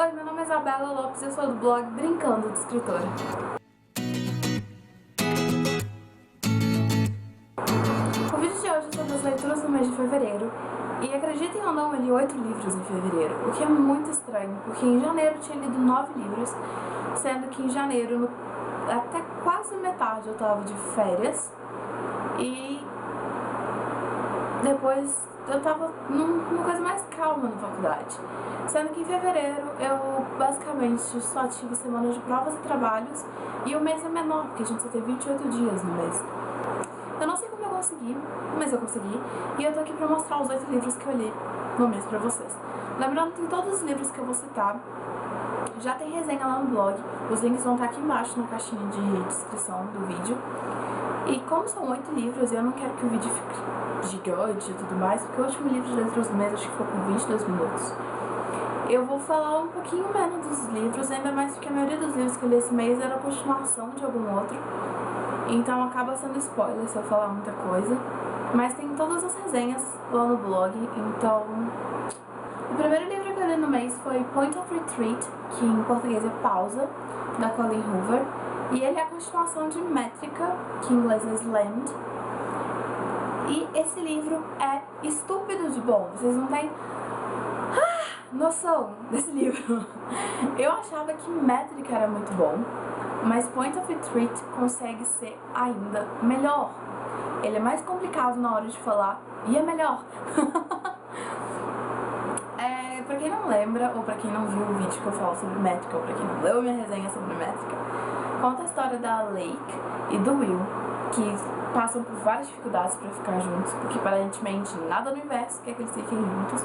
Oi, meu nome é Isabela Lopes e eu sou do blog Brincando de Escritora. O vídeo de hoje é sobre as leituras do mês de fevereiro. E acreditem ou não, eu li 8 livros em fevereiro, o que é muito estranho, porque em janeiro eu tinha lido 9 livros, sendo que em janeiro, até quase metade, eu tava de férias, e depois eu tava numa coisa mais calma na faculdade. Sendo que em fevereiro eu basicamente só tive semanas de provas e trabalhos, e o mês é menor, porque a gente só tem 28 dias no mês. Eu não sei como eu consegui, mas eu consegui, e eu tô aqui pra mostrar os 8 livros que eu li no mês pra vocês. Lembrando que todos os livros que eu vou citar já tem resenha lá no blog, os links vão estar aqui embaixo na caixinha de descrição do vídeo. E como são 8 livros, eu não quero que o vídeo fique gigante e tudo mais, porque o último livro de leituras do mês acho que foi com 22 minutos. Eu vou falar um pouquinho menos dos livros, ainda mais porque a maioria dos livros que eu li esse mês era a continuação de algum outro. Então acaba sendo spoiler se eu falar muita coisa. Mas tem todas as resenhas lá no blog, então... O primeiro livro que eu li no mês foi Point of Retreat, que em português é Pausa, da Colleen Hoover. E ele é a continuação de Métrica, que em inglês é Slammed. E esse livro é estúpido de bom, vocês não têm noção desse livro. Eu achava que Métrica era muito bom, mas Point of Retreat consegue ser ainda melhor. Ele é mais complicado na hora de falar e é melhor. Pra quem não lembra, ou pra quem não viu o vídeo que eu falo sobre Métrica, ou pra quem não leu minha resenha sobre Métrica, conta a história da Lake e do Will, que passam por várias dificuldades pra ficar juntos, porque aparentemente nada no universo quer que eles fiquem juntos.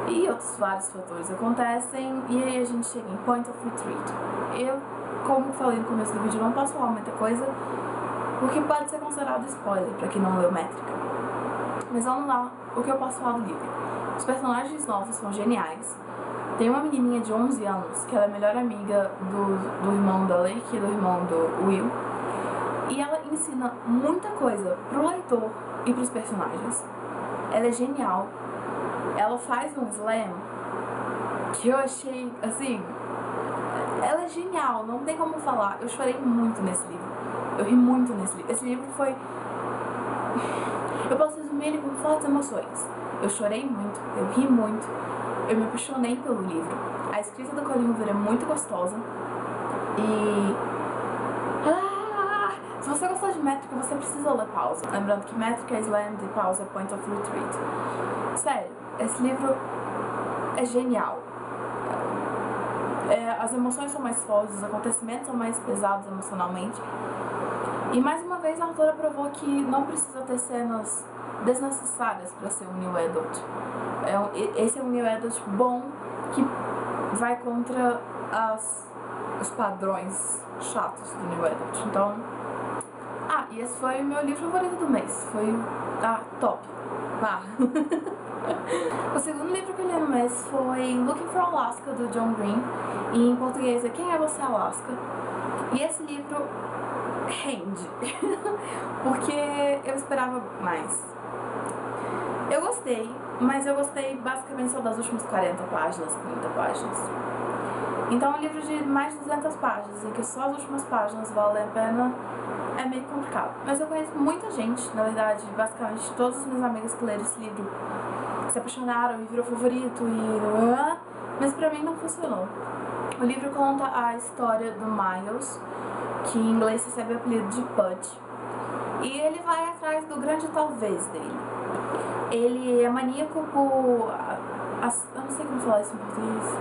E outros vários fatores acontecem, e aí a gente chega em Point of Retreat. Eu, como falei no começo do vídeo, não posso falar muita coisa, porque pode ser considerado spoiler pra quem não leu Métrica. Mas vamos lá, o que eu posso falar do livro. Os personagens novos são geniais. Tem uma menininha de 11 anos, que ela é a melhor amiga do irmão da Lake e do irmão do Will. E ela ensina muita coisa pro leitor e pros personagens. Ela é genial. Ela faz um slam que eu achei, assim... Ela é genial, não tem como falar. Eu chorei muito nesse livro. Eu ri muito nesse livro. Esse livro foi... Eu posso resumir ele com fortes emoções. Eu chorei muito, eu ri muito, eu me apaixonei pelo livro. A escrita da Colleen Hoover é muito gostosa. E... se você gostou de Métrica, você precisa ler Pausa. Lembrando que Métrica é Slammed e Pausa é Point of Retreat. Sério, esse livro é genial. As emoções são mais fortes, os acontecimentos são mais pesados emocionalmente. E mais uma vez a autora provou que não precisa ter cenas desnecessárias para ser um New Adult. Esse é um New Adult bom que vai contra os padrões chatos do New Adult. Então... e esse foi o meu livro favorito do mês. Foi top. O segundo livro que eu li no mês foi Looking for Alaska, do John Green. E em português é Quem é Você, Alaska? E esse livro rende. Porque eu esperava mais. Eu gostei, mas eu gostei basicamente só das últimas 40 páginas, 30 páginas. Então um livro de mais de 200 páginas, em que só as últimas páginas valem a pena, é meio complicado. Mas eu conheço muita gente, na verdade, basicamente todos os meus amigos que leram esse livro se apaixonaram e virou favorito mas pra mim não funcionou. O livro conta a história do Miles, que em inglês recebe o apelido de Pudge, e ele vai atrás do grande talvez dele. Ele é maníaco por... eu não sei como falar isso em português.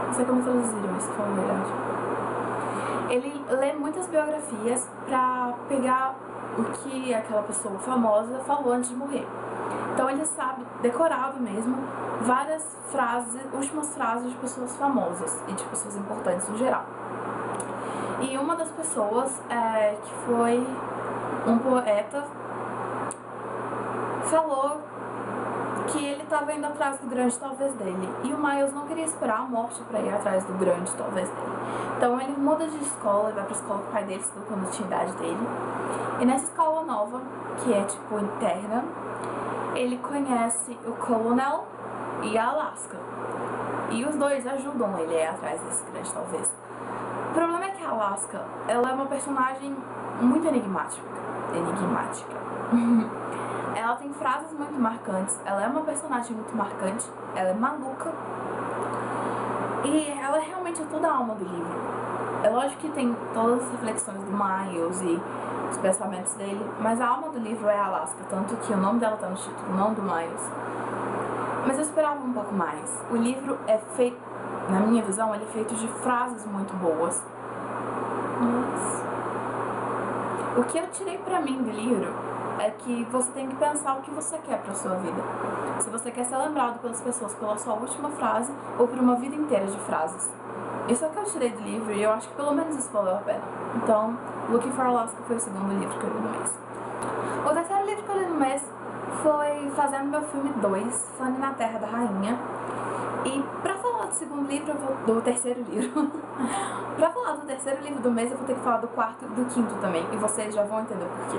Não sei como traduzir, mas se for verdade. Ele lê muitas biografias pra pegar o que aquela pessoa famosa falou antes de morrer. Então ele sabe, decorado mesmo, várias frases, últimas frases de pessoas famosas e de pessoas importantes no geral. E uma das pessoas, que foi um poeta, falou que ele estava indo atrás do grande talvez dele. E o Miles não queria esperar a morte para ir atrás do grande talvez dele. Então ele muda de escola e vai pra escola que o pai dele estudou quando tinha idade dele. E nessa escola nova, que é tipo interna, ele conhece o Colonel e a Alaska. E os dois ajudam ele a ir atrás desse crédito, talvez. O problema é que a Alaska, ela é uma personagem muito enigmática. Ela tem frases muito marcantes, ela é uma personagem muito marcante, ela é maluca. E ela realmente é toda a alma do livro. É lógico que tem todas as reflexões do Miles e os pensamentos dele, mas a alma do livro é a Alaska, tanto que o nome dela tá no título, não do Miles. Mas eu esperava um pouco mais. O livro é feito, na minha visão, ele é feito de frases muito boas. Mas o que eu tirei pra mim do livro é que você tem que pensar o que você quer pra sua vida. Se você quer ser lembrado pelas pessoas pela sua última frase ou por uma vida inteira de frases. Isso é o que eu tirei do livro e eu acho que pelo menos isso valeu a pena. Então, Looking for Alaska foi o segundo livro que eu li no mês. O terceiro livro que eu li no mês foi Fazendo Meu Filme 2, Fanny na Terra da Rainha. E pra falar do segundo livro, do terceiro livro, pra falar do terceiro livro do mês, eu vou ter que falar do quarto e do quinto também, e vocês já vão entender por quê.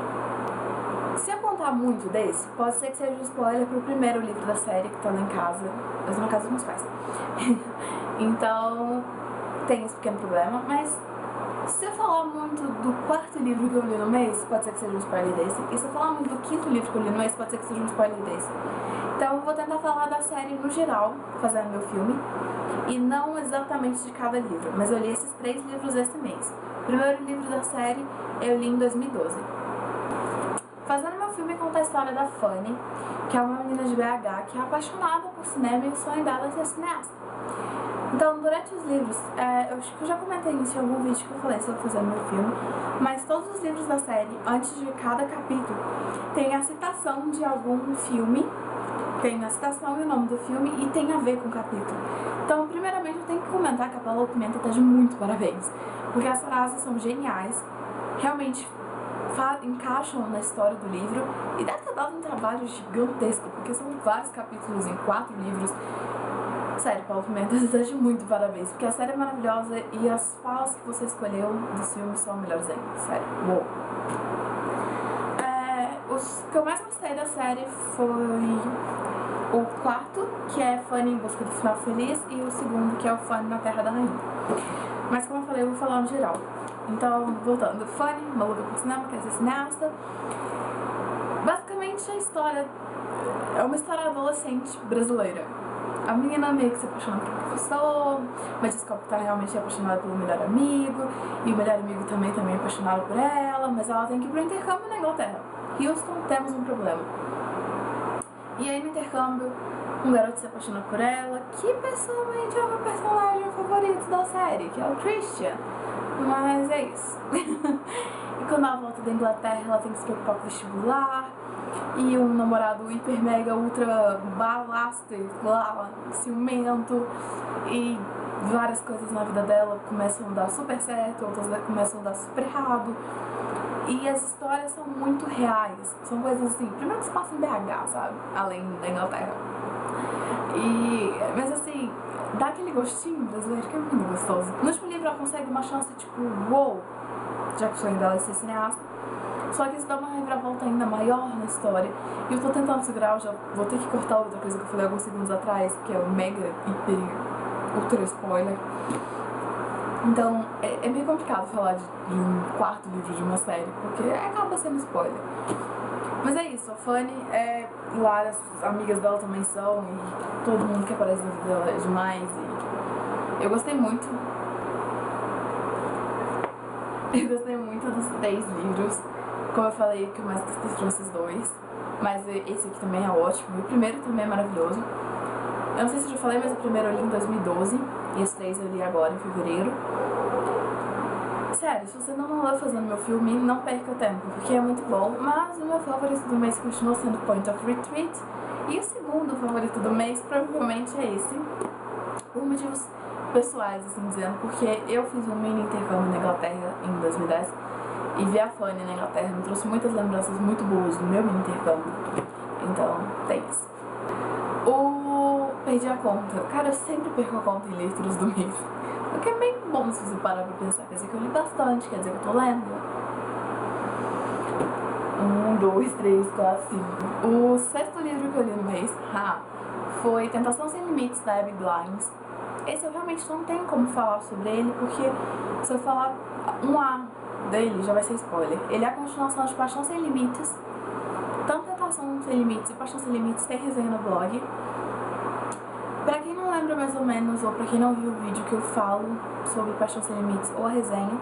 Se eu contar muito desse, pode ser que seja um spoiler pro primeiro livro da série que tá lá em casa. Eu tô na casa dos meus pais. Então, tem esse pequeno problema, mas se eu falar muito do quarto livro que eu li no mês, pode ser que seja um spoiler desse. E se eu falar muito do quinto livro que eu li no mês, pode ser que seja um spoiler desse. Então eu vou tentar falar da série no geral, Fazendo Meu Filme, e não exatamente de cada livro, mas eu li esses 3 livros esse mês. O primeiro livro da série eu li em 2012. Fazendo Meu Filme conta a história da Fanny, que é uma menina de BH que é apaixonada por cinema e o sonho dela é ser cineasta. Então, durante os livros, eu acho que eu já comentei isso em algum vídeo que eu falei sobre Fazendo Meu Filme, mas todos os livros da série, antes de cada capítulo, tem a citação de algum filme, tem a citação e o nome do filme e tem a ver com o capítulo. Então, primeiramente, eu tenho que comentar que a Paula Pimenta tá de muito parabéns, porque as frases são geniais, realmente encaixam na história do livro e deve ter dado um trabalho gigantesco, porque são vários capítulos em 4 livros. Sério, Paula Pimenta, você tá de muito parabéns, porque a série é maravilhosa e as falas que você escolheu dos filmes são melhores ainda, sério, uou. Os que eu mais gostei da série foi o quarto, que é Fanny em Busca do Final Feliz, e o segundo, que é o Fanny na Terra da Rainha. Mas como eu falei, eu vou falar no geral. Então, voltando, Fanny, maluca por cinema, quer ser cineasta. Basicamente a história é uma história adolescente brasileira. A menina meio que se apaixona pelo professor, mas descobre que tá realmente apaixonada pelo melhor amigo, e o melhor amigo também é apaixonado por ela, mas ela tem que ir pro intercâmbio na Inglaterra. Houston, temos um problema. E aí no intercâmbio, um garoto se apaixona por ela, que pessoalmente é o meu personagem favorito da série, que é o Christian. Mas é isso. E quando ela volta da Inglaterra, ela tem que se preocupar com o vestibular, e um namorado hiper, mega, ultra balaster, ciumento, e várias coisas na vida dela começam a dar super certo, outras começam a dar super errado. E as histórias são muito reais, são coisas assim, primeiro que se passa em BH, sabe, além da Inglaterra. Mas assim, dá aquele gostinho brasileiro que é muito gostoso. No último livro ela consegue uma chance tipo, uou, já que o sonho dela é ser cineasta. Só que isso dá uma reviravolta ainda maior na história. E eu tô tentando segurar, eu já vou ter que cortar outra coisa que eu falei alguns segundos atrás, que é o mega, hiper, ultra spoiler. Então, é meio complicado falar de um quarto livro de uma série, porque acaba sendo spoiler. Mas é isso, a Fanny é hilária, as amigas dela também são, e todo mundo que aparece na vida dela é demais. E eu gostei muito. Eu gostei muito dos 3 livros. Como eu falei, o que eu mais gostei foram esses 2. Mas esse aqui também é ótimo. E o primeiro também é maravilhoso. Eu não sei se eu já falei, mas o primeiro eu li em 2012. E os 3 eu li agora, em fevereiro. Sério, se você não leu Fazendo Meu Filme, não perca tempo, porque é muito bom. Mas o meu favorito do mês continua sendo Point of Retreat. E o segundo favorito do mês provavelmente é esse. Por motivos pessoais, assim dizendo. Porque eu fiz um mini intercâmbio na Inglaterra em 2010. E ver a Fanny na Inglaterra me trouxe muitas lembranças muito boas do meu mini intercâmbio. Então, tem isso. Perdi a conta. Cara, eu sempre perco a conta em livros do mês. Porque é bem bom se você parar pra pensar. Quer dizer que eu li bastante, quer dizer que eu tô lendo. 1, 2, 3, 4, 5. O 6º livro que eu li no mês foi Tentação Sem Limites, da Abby Glines. Esse eu realmente não tenho como falar sobre ele, porque se eu falar um A dele, já vai ser spoiler. Ele é a continuação de Paixão Sem Limites. Tanto Tentação Sem Limites e Paixão Sem Limites tem resenha no blog. Pra quem não lembra mais ou menos, ou pra quem não viu o vídeo que eu falo sobre Paixão Sem Limites ou a resenha,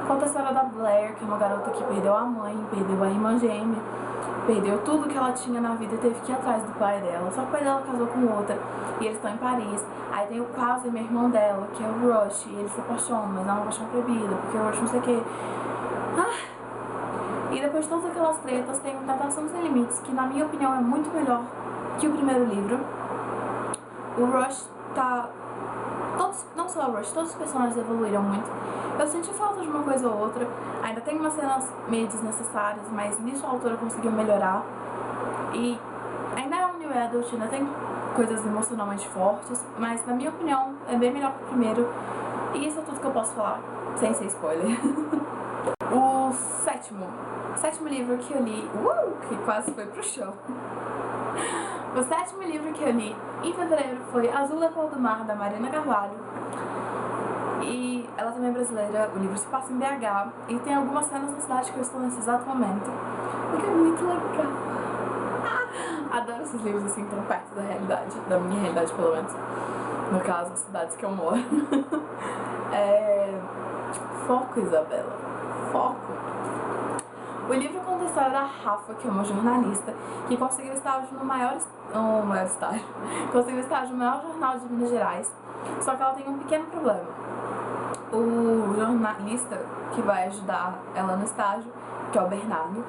conta a história da Blair, que é uma garota que perdeu a mãe, perdeu a irmã gêmea, perdeu tudo que ela tinha na vida e teve que ir atrás do pai dela. Só que o pai dela casou com outra e eles estão em Paris. Aí tem o Quasi, meu irmão dela, que é o Rush, e eles se apaixonam, mas é uma paixão proibida, porque o Rush não sei o que. E depois de todas aquelas tretas, tem o Tentação Sem Limites, que na minha opinião é muito melhor que o primeiro livro. O Rush tá... não só o Rush, todos os personagens evoluíram muito. Eu senti falta de uma coisa ou outra, ainda tem umas cenas meio desnecessárias, mas nisso a autora conseguiu melhorar. E ainda é um new adult, ainda tem coisas emocionalmente fortes, mas na minha opinião é bem melhor que o primeiro. E isso é tudo que eu posso falar, sem ser spoiler. O sétimo livro que eu li, que quase foi pro chão. O sétimo livro que eu li em fevereiro foi Azul Leopoldo do Mar, da Marina Carvalho. E ela também é brasileira, o livro se passa em BH e tem algumas cenas na cidade que eu estou nesse exato momento, o que é muito legal. Adoro esses livros assim, tão perto da realidade, da minha realidade pelo menos. No caso, as cidades que eu moro. Foco, Isabela. Foco. O livro conta a história da Rafa, que é uma jornalista que conseguiu estágio no maior estágio. Conseguiu estágio no maior jornal de Minas Gerais. Só que ela tem um pequeno problema. O jornalista que vai ajudar ela no estágio, que é o Bernardo,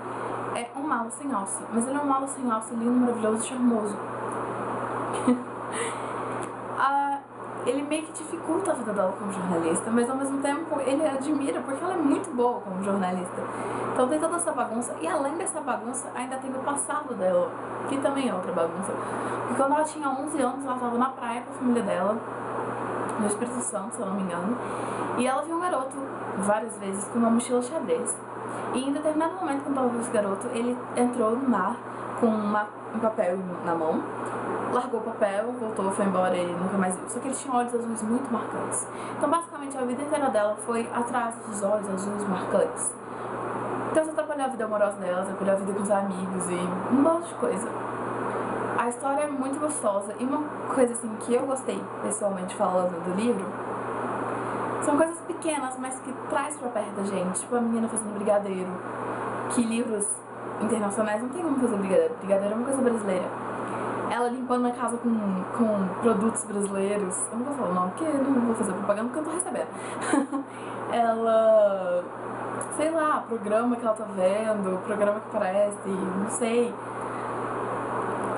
é um malo sem alça. Mas ele é um malo sem alça lindo, maravilhoso e charmoso. Ele meio que dificulta a vida dela como jornalista, mas ao mesmo tempo ele admira porque ela é muito boa como jornalista. Então tem toda essa bagunça, e além dessa bagunça ainda tem o passado dela, que também é outra bagunça. Porque quando ela tinha 11 anos, ela estava na praia com a família dela, no Espírito Santo, se eu não me engano, e ela viu um garoto várias vezes com uma mochila xadrez. E em determinado momento, quando ela viu esse garoto, ele entrou no mar com um papel na mão, largou o papel, voltou, foi embora e nunca mais viu. Só que ele tinha olhos azuis muito marcantes. Então basicamente a vida inteira dela foi atrás dos olhos azuis marcantes. Então isso atrapalhou a vida amorosa dela, atrapalhou a vida com os amigos e um monte de coisa. A história é muito gostosa e uma coisa assim que eu gostei, pessoalmente falando do livro, são coisas pequenas, mas que traz pra perto da gente. Tipo a menina fazendo brigadeiro, que livros internacionais não tem como fazer brigadeiro. Brigadeiro é uma coisa brasileira. Ela limpando a casa com produtos brasileiros. Eu não vou falar o nome, porque eu não vou fazer propaganda porque eu não tô recebendo. Ela... sei lá, programa que ela tá vendo, programa que aparece, não sei.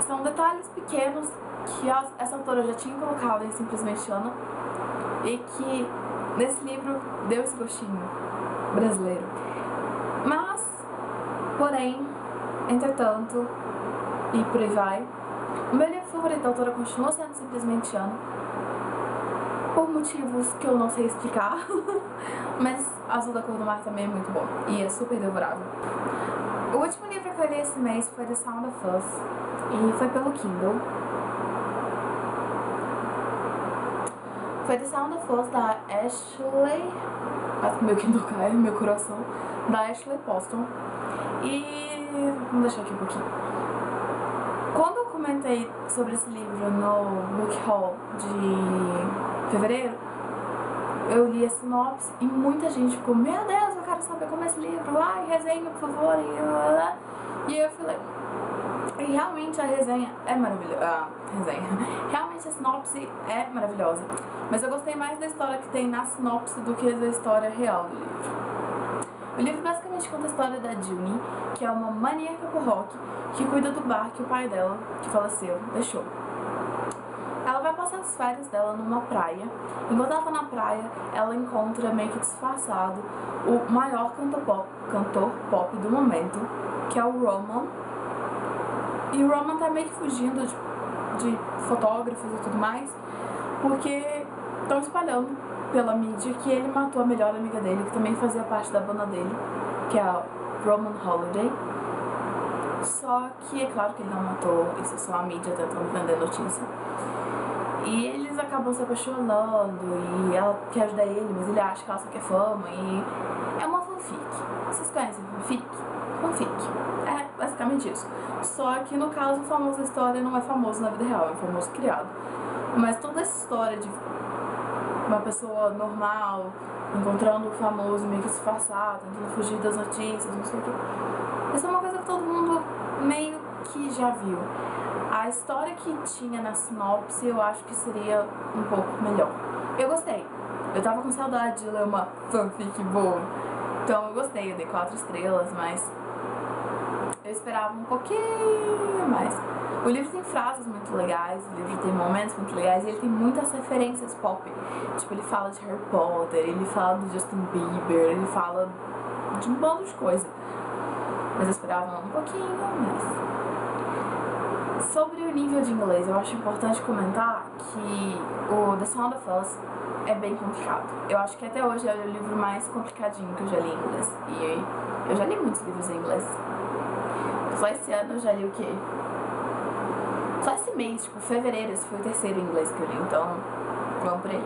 São detalhes pequenos que essa autora já tinha colocado em Simplesmente Ana e que nesse livro deu esse gostinho brasileiro. Mas, porém, entretanto, e por aí vai, o meu livro favorito da autora continua sendo Simplesmente Ana, por motivos que eu não sei explicar, mas Azul da Cor do Mar também é muito bom e é super devorável. O último livro que eu li esse mês foi The Sound of Us e foi pelo Kindle. Foi The Sound of Us da Ashley... quase que meu Kindle cai no meu coração. Da Ashley Poston. E... vamos deixar aqui um pouquinho. Quando eu comentei sobre esse livro no Book Haul de fevereiro, eu li a sinopse e muita gente ficou: meu Deus, eu quero saber como é esse livro, ai, resenha, por favor, e eu falei... E realmente a resenha é maravilhosa. Realmente a sinopse é maravilhosa. Mas eu gostei mais da história que tem na sinopse do que da história real do livro. O livro basicamente conta a história da Juni, que é uma maníaca por rock, que cuida do bar que o pai dela, que faleceu, deixou. Ela vai passar as férias dela numa praia. Enquanto ela tá na praia, ela encontra meio que disfarçado o maior cantor pop do momento, que é o Roman. E o Roman tá meio que fugindo de fotógrafos e tudo mais, porque estão espalhando pela mídia que ele matou a melhor amiga dele, que também fazia parte da banda dele, que é a Roman Holiday. Só que é claro que ele não matou, isso é só a mídia tentando vender notícia. E eles acabam se apaixonando e ela quer ajudar ele, mas ele acha que ela só quer fama e é uma fanfic. Vocês conhecem fanfic? Fanfic. É basicamente isso. Só que no caso o famoso da história não é famoso na vida real, é famoso criado. Mas toda essa história de uma pessoa normal encontrando o famoso meio que disfarçado, tentando fugir das notícias, não sei o que. Isso é uma coisa que todo mundo meio que já viu. A história que tinha na sinopse eu acho que seria um pouco melhor. Eu gostei. Eu tava com saudade de ler uma fanfic boa. Então eu gostei, eu dei 4 estrelas, mas eu esperava um pouquinho mais. O livro tem frases muito legais, o livro tem momentos muito legais e ele tem muitas referências pop. Tipo, ele fala de Harry Potter, ele fala do Justin Bieber, ele fala de um bando de coisa. Mas eu esperava um pouquinho mais. Sobre o nível de inglês, eu acho importante comentar que o The Sound of Us é bem complicado. Eu acho que até hoje é o livro mais complicadinho que eu já li em inglês. E eu já li muitos livros em inglês. Só esse ano eu já li o quê? Só esse mês, tipo, fevereiro, esse foi o 3º inglês que eu li, então vamos por aí.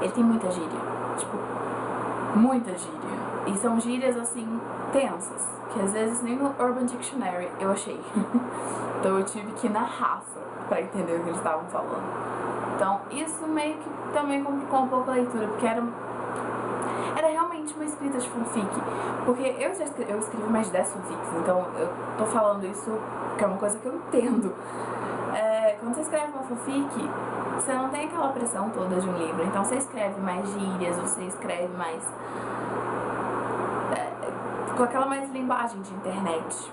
Ele tem muita gíria, tipo, muita gíria. E são gírias, assim, tensas, que às vezes nem no Urban Dictionary eu achei. Então eu tive que ir na raça pra entender o que eles estavam falando. Então isso meio que também complicou um pouco a leitura, porque era realmente uma escrita de fanfic. Porque eu escrevi mais de 10 fanfics, então eu tô falando isso porque é uma coisa que eu entendo. Quando você escreve uma fanfic, você não tem aquela pressão toda de um livro, então você escreve mais gírias, você escreve mais com aquela mais linguagem de internet.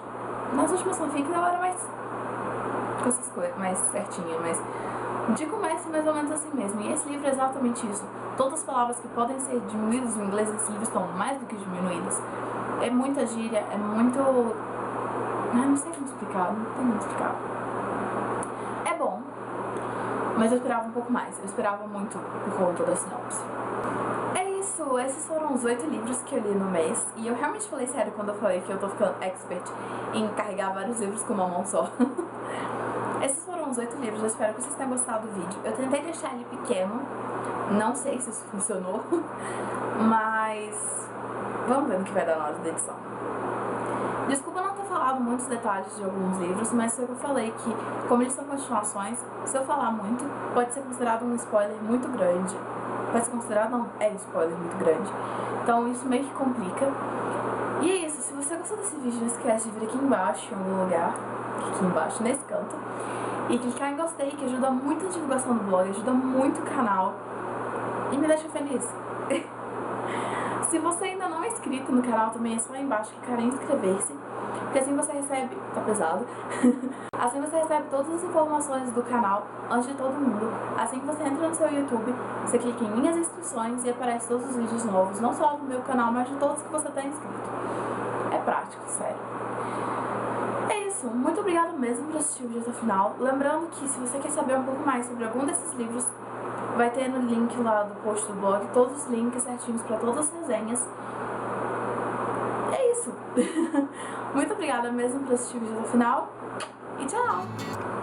Nas últimas fanfics eu era mais com essas coisas, mais certinha, mas de começo mais ou menos assim mesmo. E esse livro é exatamente isso. Todas as palavras que podem ser diminuídas no inglês, esse livro estão mais do que diminuídas. É muita gíria, é muito... não sei como explicar, não tem como explicar. É bom, mas eu esperava um pouco mais. Eu esperava muito por conta da sinopse. É isso, esses foram os 8 livros que eu li no mês. E eu realmente falei sério quando eu falei que eu tô ficando expert em carregar vários livros com uma mão só. Esses foram os 8 livros, eu espero que vocês tenham gostado do vídeo. Eu tentei deixar ele pequeno, não sei se isso funcionou, mas vamos ver no que vai dar na hora da edição. Desculpa não ter falado muitos detalhes de alguns livros, mas foi o que eu falei, que como eles são continuações, se eu falar muito, pode ser considerado um spoiler muito grande. Pode ser considerado, não, é um spoiler muito grande. Então isso meio que complica. E é isso, se você gostou desse vídeo, não esquece de vir aqui embaixo, em algum lugar, aqui embaixo, nesse canto, e clicar em gostei, que ajuda muito a divulgação do blog, ajuda muito o canal e me deixa feliz. Se você ainda não é inscrito no canal, também é só aí embaixo clicar em inscrever-se, porque assim você recebe, tá pesado, assim você recebe todas as informações do canal antes de todo mundo. Assim que você entra no seu YouTube, você clica em minhas inscrições e aparece todos os vídeos novos, não só do meu canal, mas de todos que você está inscrito. É prático, sério. É isso, muito obrigada mesmo por assistir o vídeo até o final. Lembrando que se você quer saber um pouco mais sobre algum desses livros, vai ter no link lá do post do blog todos os links certinhos para todas as resenhas. É isso. Muito obrigada mesmo por assistir o vídeo até o final e tchau!